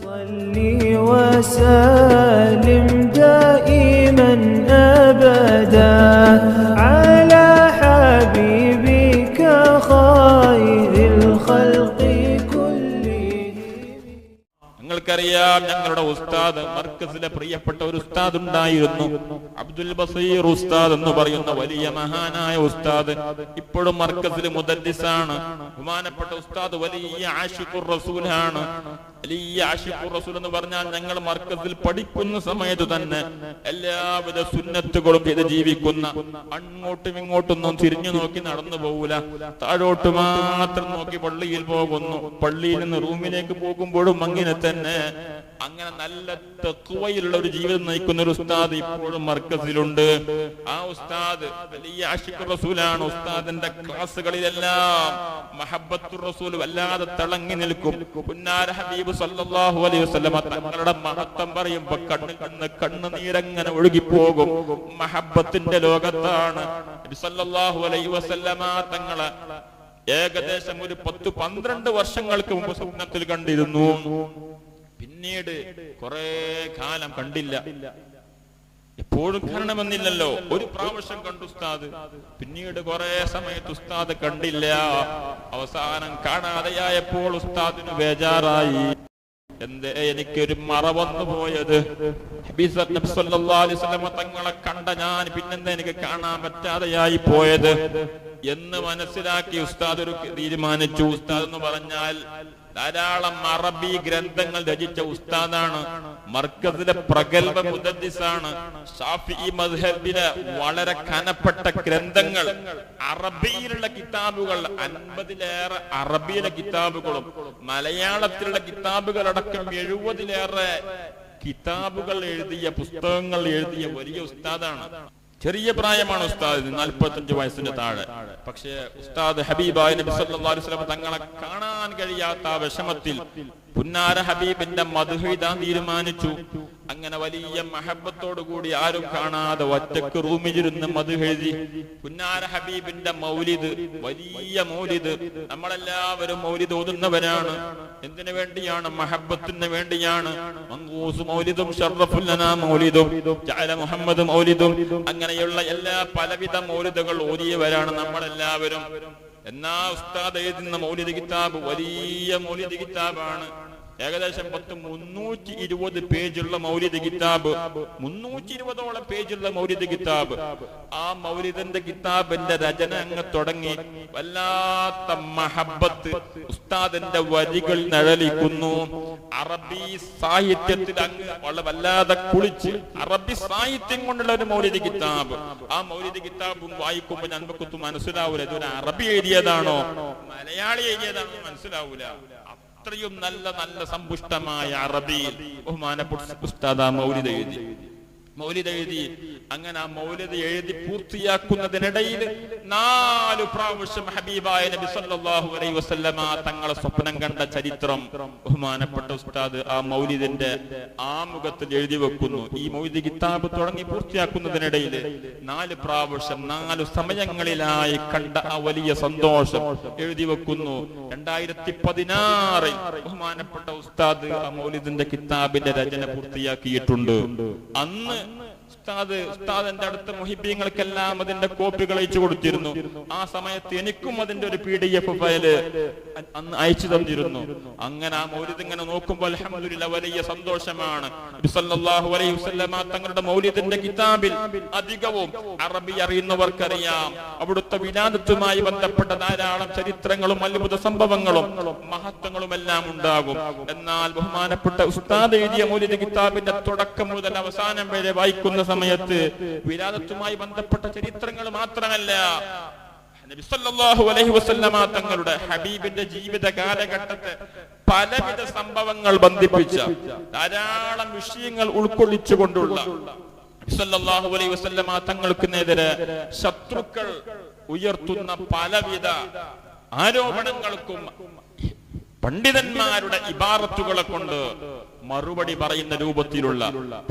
صلي وسلم دائما أبدا على حبيبك خير الخلق كلهم. നിങ്ങൾക്കറിയാം, ഞങ്ങളുടെ ഉസ്താദ് മർക്കസിലെ പ്രിയപ്പെട്ട ഒരു ഉസ്താദ് ഉണ്ടായിരുന്നു, അബ്ദുൽ ബസീർ ഉസ്താദ് എന്ന് പറയുന്ന വലിയ മഹാനായ ഉസ്താദ്. ഇപ്പോഴും മർക്കസിൽ മുദദ്ദിസാണ്. ബഹുമാനപ്പെട്ട ഉസ്താദ് വലിയ ആശിഖുർ റസൂലാണ്. വലിയ ആശിഖുർ റസൂൽ എന്ന് പറഞ്ഞാൽ ഞങ്ങൾ മർക്കസിൽ പഠിക്കുന്ന സമയത്ത് തന്നെ എല്ലാവിധ സുന്നത്തുകളും ചെയ്ത് ജീവിക്കുന്ന, അങ്ങോട്ടും ഇങ്ങോട്ടൊന്നും തിരിഞ്ഞു നോക്കി നടന്നു പോകൂല, താഴോട്ട് മാത്രം നോക്കി പള്ളിയിൽ പോകുന്നു. പള്ളിയിൽ നിന്ന് റൂമിലേക്ക് പോകുമ്പോഴും അങ്ങനെ തന്നെ. അങ്ങനെ നല്ല തഖ്വയിലുള്ള ഒരു ജീവിതം നയിക്കുന്ന ഒരു ഉസ്താദ് ഇപ്പോഴും മർക്കസിലുണ്ട്. ആ ഉസ്താദ് വലിയ ആശിഖുർ റസൂലാണ്. ഉസ്താദിന്റെ ക്ലാസുകളിലെല്ലാം മഹബ്ബത്തുർ റസൂൽ വല്ലാതെ തിളങ്ങി നിൽക്കും. പുന്നാര ഹബീബ് സല്ലല്ലാഹു അലൈഹി വസല്ലമ തങ്ങളുടെ മഹത്വം പറയുമ്പോൾ കണ്ണുനീരങ്ങനെ ഒഴുകിപ്പോകും. മഹബ്ബത്തിന്റെ ലോകത്താണ് നബി സല്ലല്ലാഹു അലൈഹി വസല്ലമ തങ്ങളെ ഏകദേശം ഒരു 10-12 വർഷങ്ങൾക്ക് മുമ്പ് സ്വപ്നത്തിൽ കണ്ടിരുന്നു. പിന്നീട് കുറെ കാലം കണ്ടില്ല. എപ്പോഴും കാണണമെന്നില്ലല്ലോ. ഒരു പ്രാവശ്യം കണ്ടു ഉസ്താദ്, പിന്നീട് കുറെ സമയത്ത് ഉസ്താദ് കണ്ടില്ല. അവസാനം കാണാതെയായപ്പോൾ ഉസ്താദിന് ബേജാറായി. എന്തേ എനിക്കൊരു മറവന്നു പോയത്? നബി സല്ലല്ലാഹു അലൈഹി വസല്ലം തങ്ങളെ കണ്ട ഞാൻ പിന്നെന്താ എനിക്ക് കാണാൻ പറ്റാതെയായി പോയത് എന്ന് മനസ്സിലാക്കി ഉസ്താദ് ഒരു തീരുമാനിച്ചു. ഉസ്താദ് എന്ന് പറഞ്ഞാൽ ധാരാളം അറബി ഗ്രന്ഥങ്ങൾ രചിച്ച ഉസ്താദാണ്. മർക്കസിലെ പ്രഗൽഭ മുദദ്ദിസാണ്. ഷാഫിഈ മദ്ഹബിലെ വളരെ കനപ്പെട്ട ഗ്രന്ഥങ്ങൾ, അറബിയിലുള്ള കിതാബുകൾ 50-ലേറെ അറബിയിലെ കിതാബുകളും മലയാളത്തിലുള്ള കിതാബുകൾ അടക്കം 70-ലേറെ കിതാബുകൾ എഴുതിയ, പുസ്തകങ്ങൾ എഴുതിയ വലിയ ഉസ്താദാണ്. ചെറിയ പ്രായമാണ് ഉസ്താദ്, 45 വയസ്സിന് താഴെ. പക്ഷേ ഉസ്താദ് ഹബീബായ നബി സല്ലല്ലാഹു അലൈഹി വസല്ലം തങ്ങളെ കാണാൻ കഴിയാത്ത വിഷമത്തിൽ പുന്നാര ഹബീബിന്റെ മദ്ഹ് എഴുതാൻ തീരുമാനിച്ചു. അങ്ങനെ വലിയ മഹബത്തോടു കൂടി ആരും കാണാതെ ഒറ്റക്ക് റൂമിലിരുന്ന് മദ്ഹ് എഴുതി. പുന്നാര ഹബീബിന്റെ മൗലിദ്, വലിയ മൗലിദ്. നമ്മളെല്ലാവരും മൗലിദ് ഓതുന്നവരാണ്. എന്തിനു വേണ്ടിയാണ്? മഹബത്തിന് വേണ്ടിയാണ്. മങ്കൂസ് മൗലിദും ശറഫുൽ ലനാ മൗലിദും ജഅല മുഹമ്മദ് മൗലിദും, അങ്ങനെയുള്ള എല്ലാ പലവിധ മൗലിദുകൾ ഓതിയവരാണ് നമ്മളെല്ലാവരും. എന്നാ ഉസ്താദ് എഴുതുന്ന മൗലിദ് കിതാബ് വലിയ മൗലിദ് കിതാബാണ്. ഏകദേശം 320 പേജുള്ള മൗലിദ് കിതാബ്, 320ഓളം പേജുള്ള മൗലിദ് കിതാബ്. ആ മൗലിദിന്റെ കിതാബിന്റെ രചന അങ്ങ് തുടങ്ങി. വല്ലാത്ത മഹബത്ത് ഉസ്താദിന്റെ വരികൾ നിഴലിക്കുന്നു. അറബി സാഹിത്യത്തിൽ അങ്ങ് വല്ലാതെ കുളിച്ച്, അറബി സാഹിത്യം കൊണ്ടുള്ള ഒരു മൗലിദ് കിതാബ്. ആ മൗലിദ് കിതാബും വായിക്കുമ്പോൾ നമുക്കൊന്നും മനസ്സിലാവൂല ഇതൊരു അറബി എഴുതിയതാണോ മലയാളി എഴുതിയതാണോ മനസ്സിലാവൂല. അത്രയും നല്ല നല്ല സമ്പുഷ്ടമായ അറബിയിൽ ബഹുമാനപ്പെട്ട ഉസ്താദ് മൗലിദ് എഴുതി. അങ്ങനെ ആ മൗലിദ് എഴുതി പൂർത്തിയാക്കുന്നതിനിടയിൽ 4 പ്രാവശ്യം ഹബീബായ നബി സല്ലല്ലാഹു അലൈഹി വസല്ലമ തങ്ങളെ സ്വപ്നം കണ്ട ചരിത്രം ബഹുമാനപ്പെട്ട ഉസ്താദ് ആ മൗലിദിന്റെ ആമുഖത്തിൽ എഴുതി വെക്കുന്നു. ഈ മൗലിദ് കിതാബ് തുടങ്ങി പൂർത്തിയാക്കുന്നതിനിടയിൽ 4 പ്രാവശ്യം 4 സമയങ്ങളിലായി കണ്ട ആ വലിയ സന്തോഷം എഴുതി വെക്കുന്നു. 2016 ബഹുമാനപ്പെട്ട ഉസ്താദ് ആ മൗലിദിന്റെ കിതാബിന്റെ രചന പൂർത്തിയാക്കിയിട്ടുണ്ട്. അന്ന് ഉസ്താദിന്റെ അടുത്ത മുഹിബീങ്ങൾക്കെല്ലാം അതിന്റെ കോപ്പികൾ അയച്ചു കൊടുത്തിരുന്നു. ആ സമയത്ത് എനിക്കും അതിന്റെ ഒരു PDF ഫയല് അന്ന് അയച്ചു തന്നിരുന്നു. അങ്ങനെ ആ മൗലിദ് ഇങ്ങനെ നോക്കുമ്പോൾ അൽഹംദുലില്ലാഹ് വലിയ സന്തോഷമാണ്. നബി സല്ലല്ലാഹു അലൈഹി വസല്ലമ തങ്ങളുടെ മൗലിദിന്റെ കിതാബിൽ അധികവും അറബി അറിയുന്നവർക്കറിയാം. അവിടുത്തെ വിലാദത്തുമായി ബന്ധപ്പെട്ട ധാരാളം ചരിത്രങ്ങളും അത്ഭുത സംഭവങ്ങളും മഹത്വങ്ങളും എല്ലാം ഉണ്ടാകും. എന്നാൽ ബഹുമാനപ്പെട്ട ഉസ്താദ് എഴുതിയ മൗലിദ് കിതാബിന്റെ തുടക്കം മുതൽ അവസാനം വരെ വായിക്കുന്ന സമയത്ത് വിലാദത്തുമായി ബന്ധപ്പെട്ട ചരിത്രങ്ങൾ മാത്രമല്ല, നബി സല്ലല്ലാഹു അലൈഹി വസല്ലമ തങ്ങളുടെ ഹബീബിന്റെ ജീവിത കാലഘട്ടത്തെ പലവിധ സംഭവങ്ങൾ ബന്ധിപ്പിച്ച ധാരാളം വിഷയങ്ങൾ ഉൾക്കൊള്ളിച്ചുകൊണ്ടുള്ള നബി സല്ലല്ലാഹു അലൈഹി വസല്ലമ തങ്ങൾക്കെതിരെ ശത്രുക്കൾ ഉയർത്തുന്ന പലവിധ ആരോപണങ്ങൾക്കും പണ്ഡിതന്മാരുടെ ഇബാറത്തുകളെ കൊണ്ട് മറുപടി പറയുന്ന രൂപത്തിലുള്ള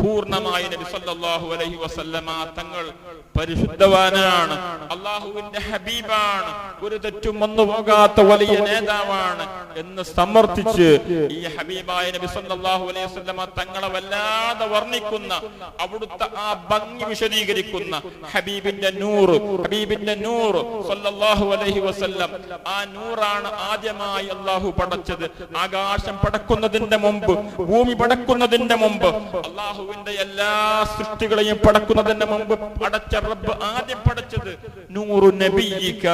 പൂർണ്ണമായ നബി സല്ലല്ലാഹു അലൈഹി വസല്ലമ തങ്ങൾ പരിശുദ്ധവാനാണ്, അള്ളാഹുവിന്റെ ഹബീബാണ്, ഒരു തെറ്റും വന്നു പോകാത്ത വലിയ നേതാവാണ് എന്ന് സമർത്ഥിച്ച് ഈ ഹബീബായ നബി സല്ലല്ലാഹു അലൈഹി വസല്ലമ തങ്ങളെ വല്ലാതെ വർണ്ണിക്കുന്ന, അവിടുത്തെ ആ ഭംഗി വിശദീകരിക്കുന്ന ഹബീബിന്റെ നൂർ സല്ലല്ലാഹു അലൈഹി വസല്ലം. ആ നൂറാണ് ആദ്യമായി അള്ളാഹു പടച്ചത്. ആകാശം പടക്കുന്നതിന്റെ മുമ്പ്, ഭൂമി പടക്കുന്നതിന്റെ മുമ്പ്, അള്ളാഹുവിന്റെ എല്ലാ സൃഷ്ടികളെയും പടക്കുന്നതിന്റെ മുമ്പ് പടച്ച റബ്ബ് ആദ്യം പടച്ചത് നൂറു നബിയിക,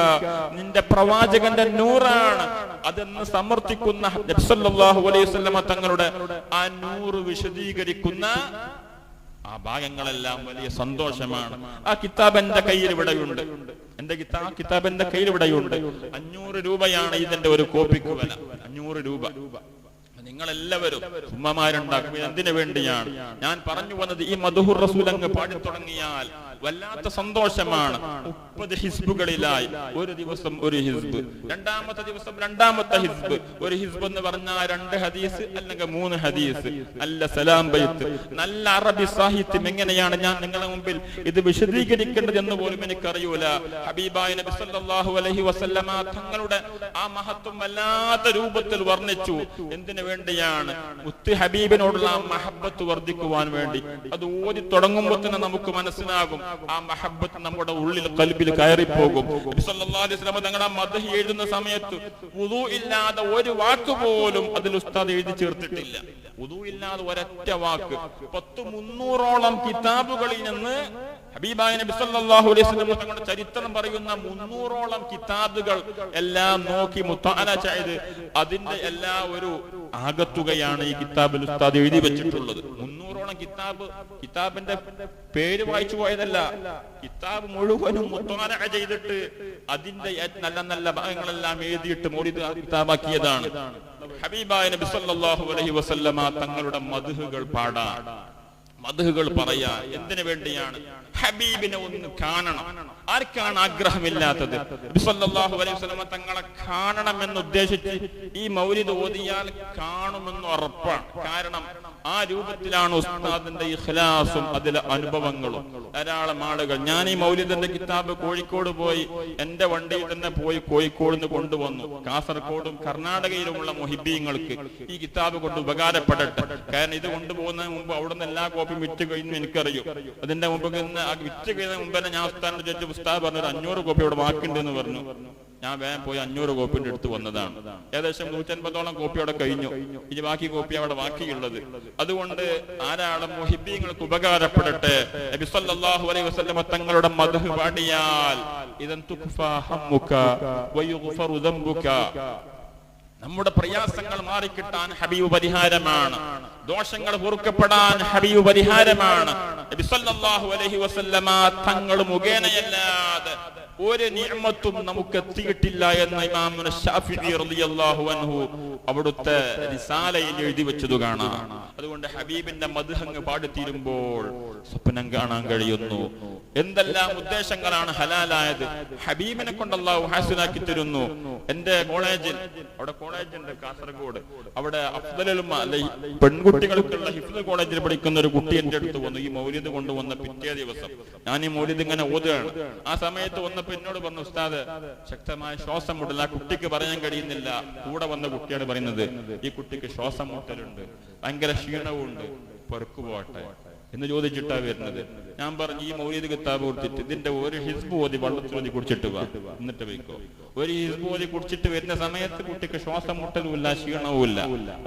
നിന്റെ പ്രവാചകന്റെ നൂറാണ് അതെന്ന് സമർത്ഥിക്കുന്ന നബി സല്ലല്ലാഹു അലൈഹി വസല്ലമ തങ്ങളുടെ ആ നൂറ് വിശദീകരിക്കുന്ന ആ ഭാഗങ്ങളെല്ലാം വലിയ സന്തോഷമാണ്. ആ കിതാബ് എന്റെ കയ്യിൽ ഇവിടെയുണ്ട്. കിതാബ് എന്റെ കയ്യിൽ ഇവിടെയുണ്ട്. 500 രൂപയാണ് ഇതിന്റെ ഒരു കോപ്പിക്ക് വില. 500 രൂപ. നിങ്ങളെല്ലാവരും ഉമ്മമാരുണ്ടാക്കും. എന്തിനു വേണ്ടിയാണ് ഞാൻ പറഞ്ഞു വന്നത്? ഈ മദ്ഹുർ റസൂൽ അങ്ങ് പാടി തുടങ്ങിയാൽ വല്ലാത്ത സന്തോഷമാണ്. 30 ഹിസ്ബുകളിലായി ഒരു ദിവസം ഒരു ഹിസ്ബ്, രണ്ടാമത്തെ ദിവസം രണ്ടാമത്തെ ഹിസ്ബ്. ഒരു ഹിസ്ബ് എന്ന് പറഞ്ഞാൽ 2 ഹദീസ് അല്ലെങ്കിൽ 3 ഹദീസ്, നല്ല സലാം ബൈത്ത്, നല്ല അറബി സാഹിത്യം. എങ്ങനെയാണ് ഞാൻ നിങ്ങളുടെ മുമ്പിൽ ഇത് വിശദീകരിക്കേണ്ടത് എന്ന് പോലും എനിക്കറിയൂല. ഹബീബായ നബി സല്ലല്ലാഹു അലൈഹി വസല്ലമ തങ്ങളുടെ ആ മഹത്വം വല്ലാത്ത രൂപത്തിൽ വർണ്ണിച്ചു. എന്തിനു വേണ്ടിയാണ്? മുത്ത് ഹബീബിനോടുള്ള ആ മഹബത്ത് വർദ്ധിക്കുവാൻ വേണ്ടി. അത് ഓതി തുടങ്ങുമ്പോൾ തന്നെ നമുക്ക് മനസ്സിലാകും ആ മഹബത്ത് നമ്മുടെ ഉള്ളിൽ ഖൽബിൽ കയറിപ്പോകും. നബി സല്ലല്ലാഹു അലൈഹി വസല്ലം തങ്ങളുടെ മദ്ഹ് എഴുതുന്ന സമയത്ത് വുദൂ ഇല്ലാതെ ഒരു വാക്ക് പോലും അതിൽ ഉസ്താദ് എഴുതി ചേർത്തിട്ടില്ല. വുദൂ ഇല്ലാതെ ഒരൊറ്റ വാക്ക്. 300ഓളം കിതാബുകളിൽ നിന്ന് ഹബീബായ നബി സല്ലല്ലാഹു അലൈഹി വസല്ലം തങ്ങളുടെ ചരിത്രം പറയുന്ന 300ഓളം കിതാബുകൾ എല്ലാം നോക്കി മുതഅല ചെയ്ത് അതിന്റെ എല്ലാ ഒരു ആകത്തുകയാണ് ഈ കിതാബിൽ ഉസ്താദ് എഴുതി വെച്ചിട്ടുള്ളത്. 300ഓളം കിതാബിന്റെ പേര് വായിച്ചു പോയതല്ല, കിതാബ് മുഴുവനും മുതഅല ചെയ്തിട്ട് അതിന്റെ നല്ല നല്ല ഭാഗങ്ങളെല്ലാം എഴുതിയിട്ട് മൗലിദ് കിതാബാക്കിയതാണ്. ഹബീബായ നബി സല്ലല്ലാഹു അലൈഹി വസല്ലമ തങ്ങളുടെ മദ്ഹുകൾ പാടാൻ, മദ്ഹുകൾ പറയാൻ. എന്തിനു വേണ്ടിയാണ്? ഹബീബിനെ ഒന്ന് കാണണം. ആർക്കാണ് ആഗ്രഹമില്ലാത്തത്? നബി സല്ലല്ലാഹു അലൈഹി വസല്ലം തങ്ങളെ കാണണമെന്ന് ഉദ്ദേശിച്ച് ഈ മൗലിദ് ഓതിയാൽ കാണുമെന്ന് ഉറപ്പാണ്. കാരണം ആ രൂപത്തിലാണ് ഉസ്താദിന്റെ ഇഖ്ലാസും അതിലെ അനുഭവങ്ങളും. ധാരാളം ആളുകൾ, ഞാൻ ഈ മൗലിദിന്റെ കിതാബ് കോഴിക്കോട് പോയി എന്റെ വണ്ടിയിൽ തന്നെ പോയി കോഴിക്കോട് നിന്ന് കൊണ്ടുവന്നു. കാസർഗോഡും കർണാടകയിലുമുള്ള മുഹിബീങ്ങൾക്ക് ഈ കിതാബ് കൊണ്ട് ഉപകാരപ്പെടട്ടെ. കാരണം ഇത് കൊണ്ടുപോകുന്നതിന് മുമ്പ് അവിടെ നിന്ന് എല്ലാ കോപ്പിയും വിറ്റ് കഴിഞ്ഞു എനിക്കറിയും. അതിന്റെ മുമ്പ് വിറ്റ് കഴിഞ്ഞ മുമ്പ് തന്നെ ഞാൻ ഉസ്താദിനെ ചോദിച്ചു. ഉസ്താദ് പറഞ്ഞൊരു 500 കോപ്പി അവിടെ ബാക്കിയുണ്ട് എന്ന് പറഞ്ഞു. ഞാൻ വേഗം പോയി 500 കോപ്പിന്റെ എടുത്ത് വന്നതാണ്. ഏകദേശം 150ഓളം കോപ്പി അവിടെ കഴിഞ്ഞു. ഇനി ബാക്കി കോപ്പി അവിടെ ബാക്കിയുള്ളത്. അതുകൊണ്ട് ധാരാളം മുഹിബീങ്ങൾക്ക് ഉപകാരപ്പെടട്ടെ. നബി സല്ലല്ലാഹു അലൈഹി വസല്ലം തങ്ങളുടെ മദ്ഹ് പാടിയാൽ ഇദൻ തുഖ്ഫാ ഹമ്മുക വയുഗ്ഫറു ദംബുക, നമ്മുടെ പ്രയാസങ്ങൾ മാറിക്കിട്ടാൻ ഹബീബ് പരിഹാരമാണ്. ദോഷങ്ങൾ പൊറുക്കപ്പെടാൻ ഹബീബ് പരിഹാരമാണ്. നബി സല്ലല്ലാഹു അലൈഹി വസല്ലമ തങ്ങൾ മുഖേനയല്ലാതെ ഒരു നിഅമത്തും നമുക്ക് എത്തിയിട്ടില്ല എന്ന് ഇമാം ശാഫിഈ റളിയല്ലാഹു അൻഹു അവിടുത്തെ റിസാലയിൽ എഴുതി വെച്ചത് കാണാം. അതുകൊണ്ട് ഹബീബിന്റെ മദ്ഹ് പാടിത്തീരുമ്പോൾ സ്വപ്നം കാണാൻ കഴിയുന്നു. എന്തെല്ലാം ഉദ്ദേശങ്ങളാണ് ഹലാലായത്. ഹബീബിനെ കൊണ്ട് അല്ലാഹു ഹാസിലാക്കി തരുന്നു. എന്റെ കോളേജിൽ, അവിടെ കോളേജുണ്ട് കാസർഗോഡ്, അവിടെ അഫ്ദലുൽ പെൺകുട്ടികൾക്കുള്ള ഹിഫ്ദ് കോളേജിൽ പഠിക്കുന്ന ഒരു കുട്ടി എന്റെ അടുത്ത് വന്നു. ഈ മൗലിദ് കൊണ്ടുവന്ന പിറ്റേ ദിവസം ഞാൻ ഈ മൗലിദ് ഇങ്ങനെ ഓതുകയാണ്. ആ സമയത്ത് വന്നപ്പോ എന്നോട് പറഞ്ഞു, ഉസ്താദ് ശക്തമായ ശ്വാസം മുട്ടൽ, ആ കുട്ടിക്ക് പറയാൻ കഴിയുന്നില്ല. കൂടെ വന്ന കുട്ടിയാണ് പറയുന്നത്, ഈ കുട്ടിക്ക് ശ്വാസം മുട്ടലുണ്ട്, ഭയങ്കര ക്ഷീണവുമുണ്ട്, പൊറുക്കു പോട്ടെ എന്ന് ചോദിച്ചിട്ടാ വരുന്നത്. ഞാൻ പറഞ്ഞു, ഈ മൗലിദ് കിതാബ് കൊടുത്തിട്ട് ഇതിന്റെ ഒരു ഹിസ്ബ് ഓതി വെള്ളത്തിൽ ഓതി കുടിച്ചിട്ട് വാ, എന്നിട്ട് വയ്ക്കോ. ഒരു ഹിസ്ബ് ഓതി കുടിച്ചിട്ട് വരുന്ന സമയത്ത് കുട്ടിക്ക് ശ്വാസം മുട്ടലുമില്ല, ക്ഷീണവുമില്ല.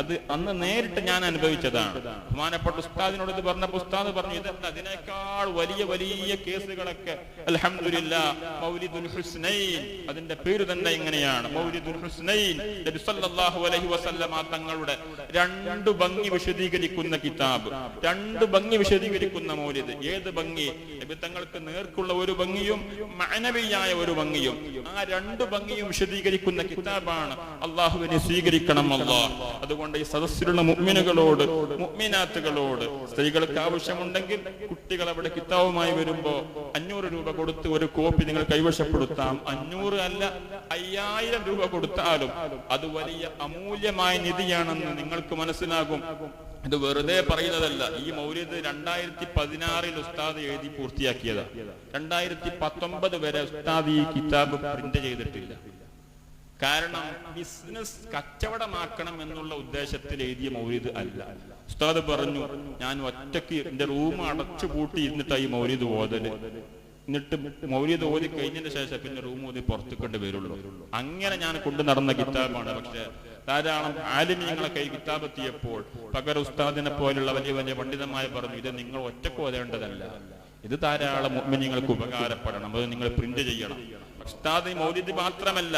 അത് അന്ന് നേരിട്ട് ഞാൻ അനുഭവിച്ചതാണ്. ബഹുമാനപ്പെട്ട ഉസ്താദിനോട് ഇത് പറഞ്ഞപ്പോൾ ഉസ്താദ് പറഞ്ഞു, ഇതല്ല, അതിനേക്കാൾ വലിയ വലിയ കേസുകളൊക്കെ അൽഹംദുലില്ലാഹ് മൗലിദുൽ ഹുസ്നൈൻ, അതിന്റെ പേര് തന്നെ ഇങ്ങനെയാണ്, മൗലിദുൽ ഹുസ്നൈൻ. നബി സല്ലല്ലാഹു അലൈഹി വസല്ലമ തങ്ങളുടെ 2 ഭംഗി വിശദീകരിക്കുന്ന കിതാബ്, 2 ഭംഗി വിശദീകരിക്കുന്ന മൗലിദ്. ഏത് ഭംഗി? നബി തങ്ങൾക്ക് നേർക്കുള്ള ഒരു ഭംഗിയും മഅനവിയായ ഒരു ഭംഗിയും. ആ 2 ഭംഗിയും വിശദീകരിക്കുന്ന കിതാബാണ്. അല്ലാഹുവിനെ സ്വീകരിക്കണം അല്ലാഹ്. അതുകൊണ്ട് ഈ സദസ്സിലുള്ള മുഅ്മിനുകളോട്, മുഅ്മിനാത്തുകളോട്, സ്ത്രീകൾക്ക് ആവശ്യമുണ്ടെങ്കിൽ കുട്ടികൾ അവിടെ കിതാബുമായി വരുമ്പോ 500 രൂപ കൊടുത്ത് ഒരു കോപ്പി നിങ്ങൾ കൈവശപ്പെടുത്താം. 500 അല്ല, 5000 രൂപ കൊടുത്താലും അത് വലിയ അമൂല്യമായ നിധിയാണെന്ന് നിങ്ങൾക്ക് മനസ്സിലാകും. ഇത് വെറുതെ പറയുന്നതല്ല. ഈ മൗലിദ് 2016 ഉസ്താദ് എഴുതി പൂർത്തിയാക്കിയതാണ്. 2019 വരെ ഉസ്താദ് ഈ കിതാബ് പ്രിന്റ് ചെയ്തിട്ടില്ല. കാരണം ബിസിനസ് കച്ചവടമാക്കണം എന്നുള്ള ഉദ്ദേശത്തിൽ എഴുതിയ മൗലിദ് അല്ല. ഉസ്താദ് പറഞ്ഞു, ഞാൻ ഒറ്റയ്ക്ക് എന്റെ റൂം അടച്ചു പൂട്ടി ഇരുന്നിട്ടാണ് ഈ മൗലിദ് ഓതല്. എന്നിട്ട് മൗലിദ് ഓതി കഴിഞ്ഞതിന് ശേഷം പിന്നെ റൂം ഓതി പുറത്തു കൊണ്ട് വരുള്ളൂ. അങ്ങനെ ഞാൻ കൊണ്ടു നടന്ന കിതാബാണ്. പക്ഷെ ധാരാളം ആലിമീങ്ങളെ കൈ കിതാബ് എത്തിയപ്പോൾ പകരം ഉസ്താദിനെ പോലുള്ള വലിയ വലിയ പണ്ഡിതന്മാർ പറഞ്ഞു, ഇത് നിങ്ങൾ ഒറ്റക്ക് ഓതേണ്ടതല്ല, ഇത് ധാരാളം മുഅ്മിനീങ്ങൾക്ക് ഉപകാരപ്പെടണം, അത് നിങ്ങൾ പ്രിന്റ് ചെയ്യണം. ഉസ്താദ് മൗലിദ് മാത്രമല്ല,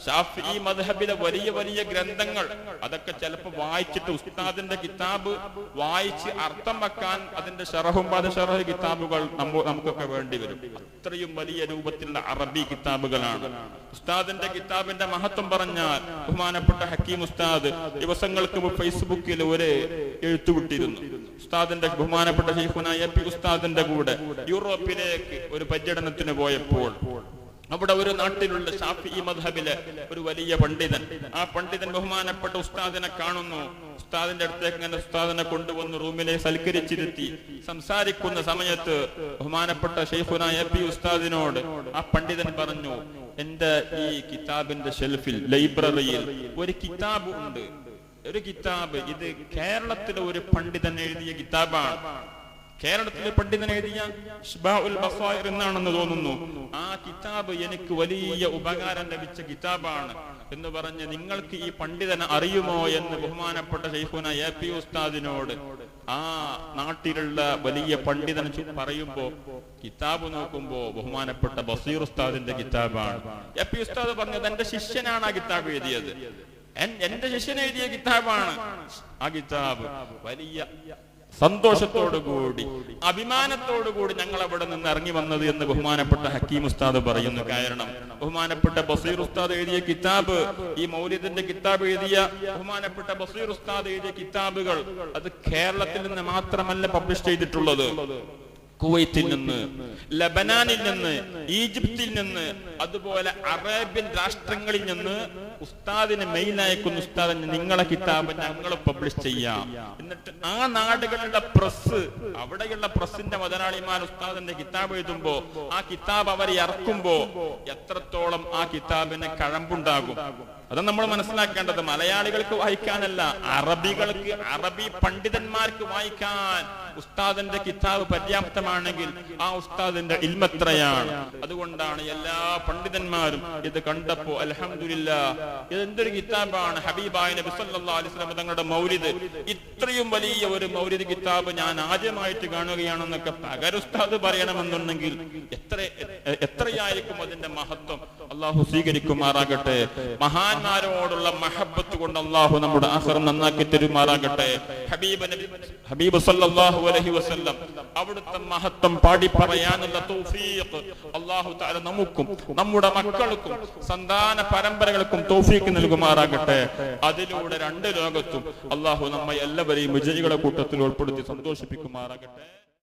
ശാഫിഈ മദ്ഹബിലെ വലിയ വലിയ ഗ്രന്ഥങ്ങൾ അതൊക്കെ ചിലപ്പോൾ വായിച്ചിട്ട് ഉസ്താദിന്റെ കിതാബ് വായിച്ച് അർത്ഥം വെക്കാൻ അതിന്റെ ഷറഹും ഷറഹ് കിതാബുകൾ നമുക്കൊക്കെ വേണ്ടി വരും. അത്രയും വലിയ രൂപത്തിലുള്ള അറബി കിതാബുകളാണ്. ഉസ്താദിന്റെ കിതാബിന്റെ മഹത്വം പറഞ്ഞാൽ ബഹുമാനപ്പെട്ട ഹക്കീം ഉസ്താദ് ദിവസങ്ങൾക്ക് മുമ്പ് ഫേസ്ബുക്കിൽ ഒരു എഴുത്തുവിട്ടിരുന്നു. ഉസ്താദിന്റെ ബഹുമാനപ്പെട്ട ശൈഖുന എപി ഉസ്താദിന്റെ കൂടെ യൂറോപ്പിലേക്ക് ഒരു പര്യടനത്തിന് പോയപ്പോൾ അവിടെ ഒരു നാട്ടിലുള്ള ശാഫിഈ മദ്ഹബിലെ ഒരു വലിയ പണ്ഡിതൻ, ആ പണ്ഡിതൻ ബഹുമാനപ്പെട്ട ഉസ്താദിനെ കാണുന്നു. ഉസ്താദിന്റെ അടുത്തേക്ക് ഇങ്ങനെ ഉസ്താദിനെ കൊണ്ടുവന്ന് റൂമിലെ സൽക്കരിച്ചിരുത്തി സംസാരിക്കുന്ന സമയത്ത് ബഹുമാനപ്പെട്ട ശൈഖുന എപി ഉസ്താദിനോട് ആ പണ്ഡിതൻ പറഞ്ഞു, എന്റെ ഈ കിതാബിന്റെ ഷെൽഫിൽ ലൈബ്രറിയിൽ ഒരു കിതാബ് ഉണ്ട്. ഒരു കിതാബ്, ഇത് കേരളത്തിലെ ഒരു പണ്ഡിതൻ എഴുതിയ കിതാബാണ്. കേരളത്തിലെ പണ്ഡിതൻ എഴുതിയ ഇശ്ബാഉൽ ബസായിർ എന്നാണെന്ന് തോന്നുന്നു. ആ കിതാബ് എനിക്ക് വലിയ ഉപകാരം ലഭിച്ച കിതാബാണ് എന്ന് പറഞ്ഞ്, നിങ്ങൾക്ക് ഈ പണ്ഡിതനെ അറിയുമോ എന്ന് ബഹുമാനപ്പെട്ട ശൈഖുന എപി ഉസ്താദിനോട് ആ നാട്ടിലുള്ള വലിയ പണ്ഡിതൻ പറയുമ്പോ കിതാബ് നോക്കുമ്പോ ബഹുമാനപ്പെട്ട ബസീർ ഉസ്താദിന്റെ കിതാബാണ്. എപി ഉസ്താദ് പറഞ്ഞത് എന്റെ ശിഷ്യനാണ് ആ കിതാബ് എഴുതിയത്, എന്റെ ശിഷ്യൻ എഴുതിയ കിതാബാണ്. ആ കിതാബ് വലിയ സന്തോഷത്തോടുകൂടി അഭിമാനത്തോടുകൂടി ഞങ്ങൾ അവിടെ നിന്ന് ഇറങ്ങി വന്നത് എന്ന് ബഹുമാനപ്പെട്ട ഹക്കീം ഉസ്താദ് പറയുന്നു. കാരണം ബഹുമാനപ്പെട്ട ബസീർ ഉസ്താദ് എഴുതിയ കിതാബ്, ഈ മൗലിദിന്റെ കിതാബ് എഴുതിയ ബഹുമാനപ്പെട്ട ബസീർ ഉസ്താദ് എഴുതിയ കിതാബുകൾ അത് കേരളത്തിൽ നിന്ന് മാത്രമല്ല പബ്ലിഷ് ചെയ്തിട്ടുള്ളത്. കുവൈത്തിൽ നിന്ന്, ലബനാനിൽ നിന്ന്, ഈജിപ്തിൽ നിന്ന്, അതുപോലെ അറേബ്യൻ രാഷ്ട്രങ്ങളിൽ നിന്ന് ഉസ്താദിന് മെയിൽ അയക്കുന്ന ഉസ്താദിന് നിങ്ങളെ കിതാബ് ഞങ്ങൾ പബ്ലിഷ് ചെയ്യാം. എന്നിട്ട് ആ നാടുകളിലുള്ള പ്രസ്, അവിടെയുള്ള പ്രസിന്റെ മുതലാളിമാർ ഉസ്താദിന്റെ കിതാബ് എഴുതുമ്പോ ആ കിതാബ് അവരെ ഇറക്കുമ്പോ എത്രത്തോളം ആ കിതാബിന് കഴമ്പുണ്ടാകും അതാണ് നമ്മൾ മനസ്സിലാക്കേണ്ടത്. മലയാളികൾക്ക് വായിക്കാനല്ല, അറബികൾക്ക്, അറബി പണ്ഡിതന്മാർക്ക് വായിക്കാൻ ഉസ്താദിന്റെ കിതാബ് പര്യാപ്തമാണെങ്കിൽ ആ ഉസ്താദിന്റെ ഇൽമത്രയാണ്. അതുകൊണ്ടാണ് എല്ലാ പണ്ഡിതന്മാരും ഇത് കണ്ടപ്പോ അൽഹംദുലില്ലാഹ്, ഇതെന്തൊരു കിതാബാണ്, ഹബീബായ നബി സല്ലല്ലാഹു അലൈഹി വസല്ലം തങ്ങളുടെ മൗലിദ്, ഇത്രയും വലിയ ഒരു മൗലിദ് കിതാബ് ഞാൻ ആദ്യമായിട്ട് കാണുകയാണെന്നൊക്കെ പകരുസ്താദ് പറയണമെന്നുണ്ടെങ്കിൽ എത്രയായിരിക്കും അതിന്റെ മഹത്വം. അള്ളാഹു സ്വീകരിക്കുമാറാകട്ടെ. മഹാന്മാരോടുള്ള മഹബത്ത് കൊണ്ട് അള്ളാഹു നമ്മുടെ ആഖിറം നന്നാക്കി തരുമാറാകട്ടെ. ഹബീബ് സല്ലല്ലാഹു അലൈഹി വസല്ലം അവിടുത്തെ മഹത്വം പാടി പറയാനുള്ള തൗഫീഖ് അള്ളാഹു തആല നമുക്കും നമ്മുടെ മക്കൾക്കും സന്താന പരമ്പരകൾക്കും തൗഫീഖ് നൽകുമാറാകട്ടെ. അതിലൂടെ രണ്ട് ലോകത്തും അള്ളാഹു നമ്മെ എല്ലാവരെയും വിജയികളുടെ കൂട്ടത്തിൽ ഉൾപ്പെടുത്തി സന്തോഷിപ്പിക്കുമാറാകട്ടെ.